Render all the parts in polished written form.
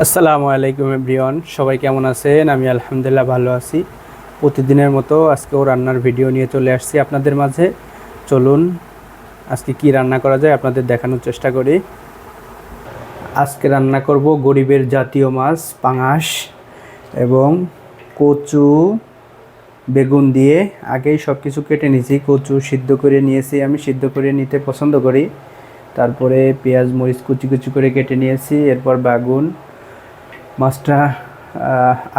আসসালামু আলাইকুম এভরিওয়ান, সবাই কেমন আছেন? আমি আলহামদুলিল্লাহ ভালো আছি। প্রতিদিনের মতো আজকেও রান্নার ভিডিও নিয়ে চলে আসছি আপনাদের মাঝে। চলুন আজকে কি রান্না করা যায় আপনাদের দেখানোর চেষ্টা করি। আজকে রান্না করব গরিবের জাতীয় মাছ পাঙাশ এবং কচু বেগুন দিয়ে। আগেই সব কিছু কেটে নিয়েছি, কচু সিদ্ধ করে নিয়েছি, আমি সিদ্ধ করে নিতে পছন্দ করি। তারপরে পেঁয়াজ মরিচ কুচি কুচি করে কেটে নিয়েছি। এরপর বেগুন মাছটা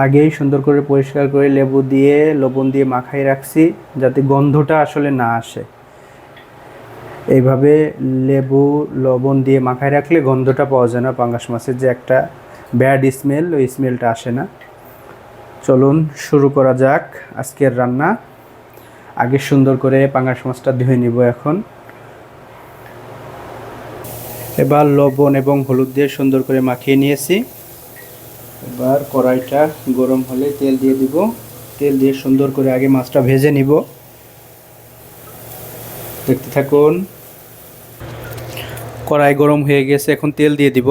আগেই সুন্দর করে পরিষ্কার করে লেবু দিয়ে লবণ দিয়ে মাখাই রাখছি, যাতে গন্ধটা আসলে না আসে। এইভাবে লেবু লবণ দিয়ে মাখায় রাখলে গন্ধটা পাওয়া যায় না, পাঙ্গাস মাছের যে একটা ব্যাড স্মেল, ওই স্মেলটা আসে না। চলুন শুরু করা যাক আজকের রান্না। আগে সুন্দর করে পাঙ্গাস মাছটা ধুয়ে নিব। এবার লবণ এবং হলুদ দিয়ে সুন্দর করে মাখিয়ে নিয়েছি। এবার কড়াইটা গরম হলে তেল দিয়ে দিব। তেল দিয়ে সুন্দর করে আগে মাছটা ভেজে নিব, দেখতে থাকুন। কড়াই গরম হয়ে গেছে, এখন তেল দিয়ে দিব।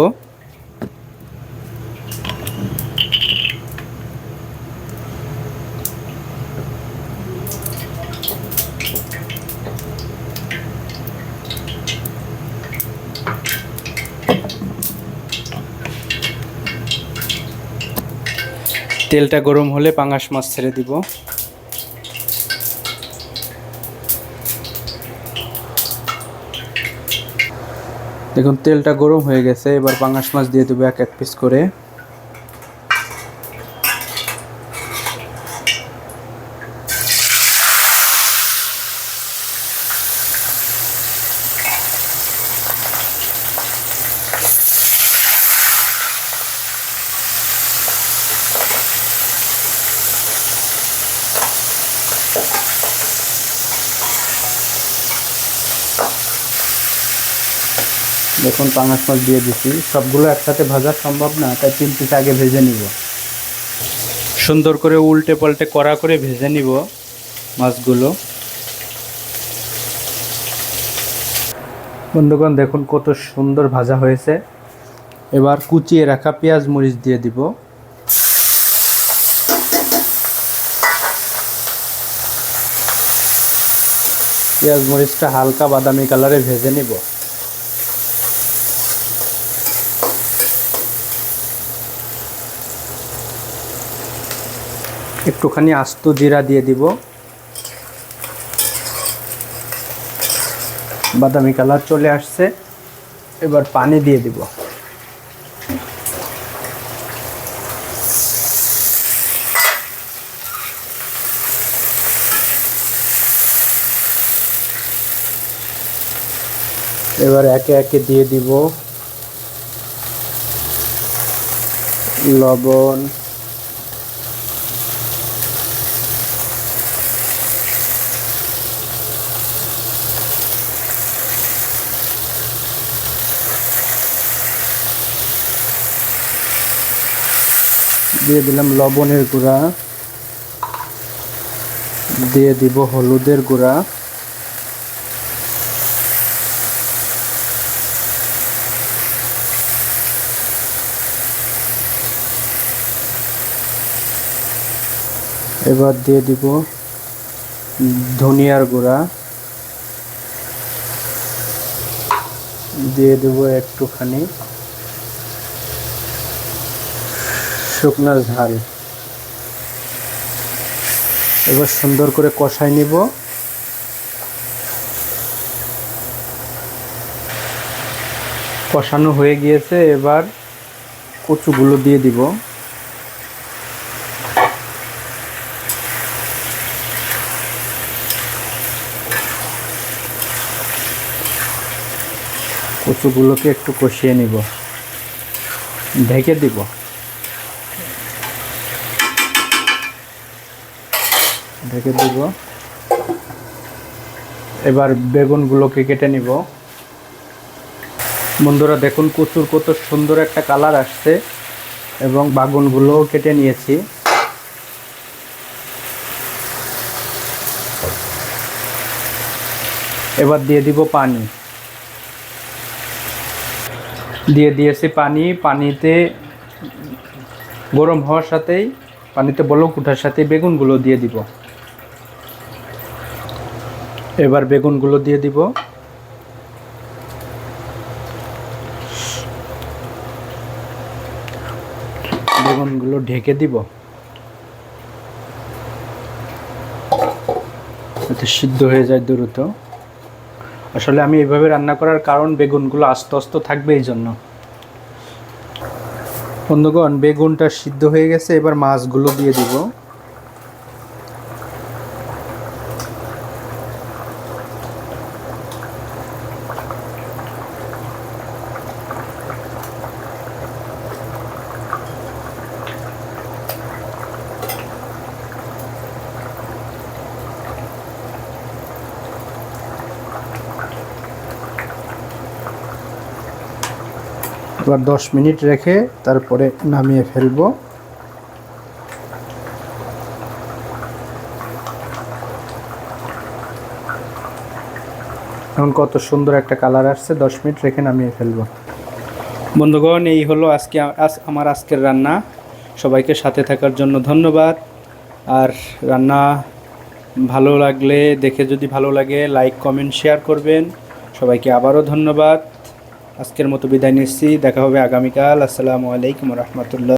তেলটা গরম হলে পাঙ্গাস মাছ ছেড়ে দিব। দেখুন তেলটা গরম হয়ে গেছে, এবার পাঙ্গাস মাছ দিয়ে দেবো এক এক পিস করে। দেখুন পাঙ্গাস মাছ দিয়ে দিচ্ছি, সবগুলো একসাথে ভাজা সম্ভব না, তাই 3 পিস আগে ভেজে নিব। সুন্দর করে উল্টে পাল্টে কড়া করে ভেজে নিব মাছগুলো। বন্ধুগণ দেখুন কত সুন্দর ভাজা হয়েছে। এবার কুচিয়ে রাখা পেঁয়াজ মরিচ দিয়ে দিব। পেঁয়াজ মরিচটা হালকা বাদামি কালারে ভেজে নিব। একটুখানি আস্ত জিরা দিয়ে দিব। বাদামি কালার চলে আসছে, এবার পানি দিয়ে দিব। এবার একে একে দিয়ে দিব লবণ, দিয়ে দিলাম লবণের গুঁড়া, দিয়ে দিব হলুদের গুঁড়া, এবার দিয়ে দিব ধনিয়ার গুঁড়া, দিয়ে দেব একটুখানি শুকনো ঝাল। এবার সুন্দর করে কষাই নিব। কষানো হয়ে গিয়েছে, এবার কচুগুলো দিয়ে দিব। কচুগুলোকে একটু কষিয়ে নিব, ঢেকে দিব। ঢেকে দিব। এবার বেগুনগুলোকে কেটে নিব। বন্ধুরা দেখুন কচুর কত সুন্দর একটা কালার আসছে, এবং বেগুনগুলোও কেটে নিয়েছি। এবার দিয়ে দিব পানি। দিয়ে দিয়েছি পানি। পানিতে গরম হওয়ার সাথেই পানিতে বলক ওঠার সাথেই বেগুনগুলো দিয়ে দিব। এবার বেগুনগুলো দিয়ে দিব। বেগুনগুলো ঢেকে দিব যাতে সিদ্ধ হয়ে যায় দ্রুত। আসলে আমি এইভাবে রান্না করার কারণ বেগুনগুলো আস্তে আস্তে থাকবে এই জন্য। বন্ধুগণ, বেগুনটা সিদ্ধ হয়ে গেছে, এবার মাছগুলো দিয়ে দিব। এবার 10 মিনিট রেখে তারপরে নামিয়ে ফেলবো। এখন কত সুন্দর একটা কালার আসছে, 10 মিনিট রেখে নামিয়ে ফেলবো। বন্ধুগণ, এই হলো আমার আজকের রান্না। সবাইকে সাথে থাকার জন্য ধন্যবাদ। আর রান্না ভালো লাগলে, দেখে যদি ভালো লাগে, লাইক কমেন্ট শেয়ার করবেন। সবাইকে আবারও ধন্যবাদ। আজকের মতো বিদায় নিচ্ছি, দেখা হবে আগামীকাল। আসসালামু আলাইকুম রহমতুল্লাহ।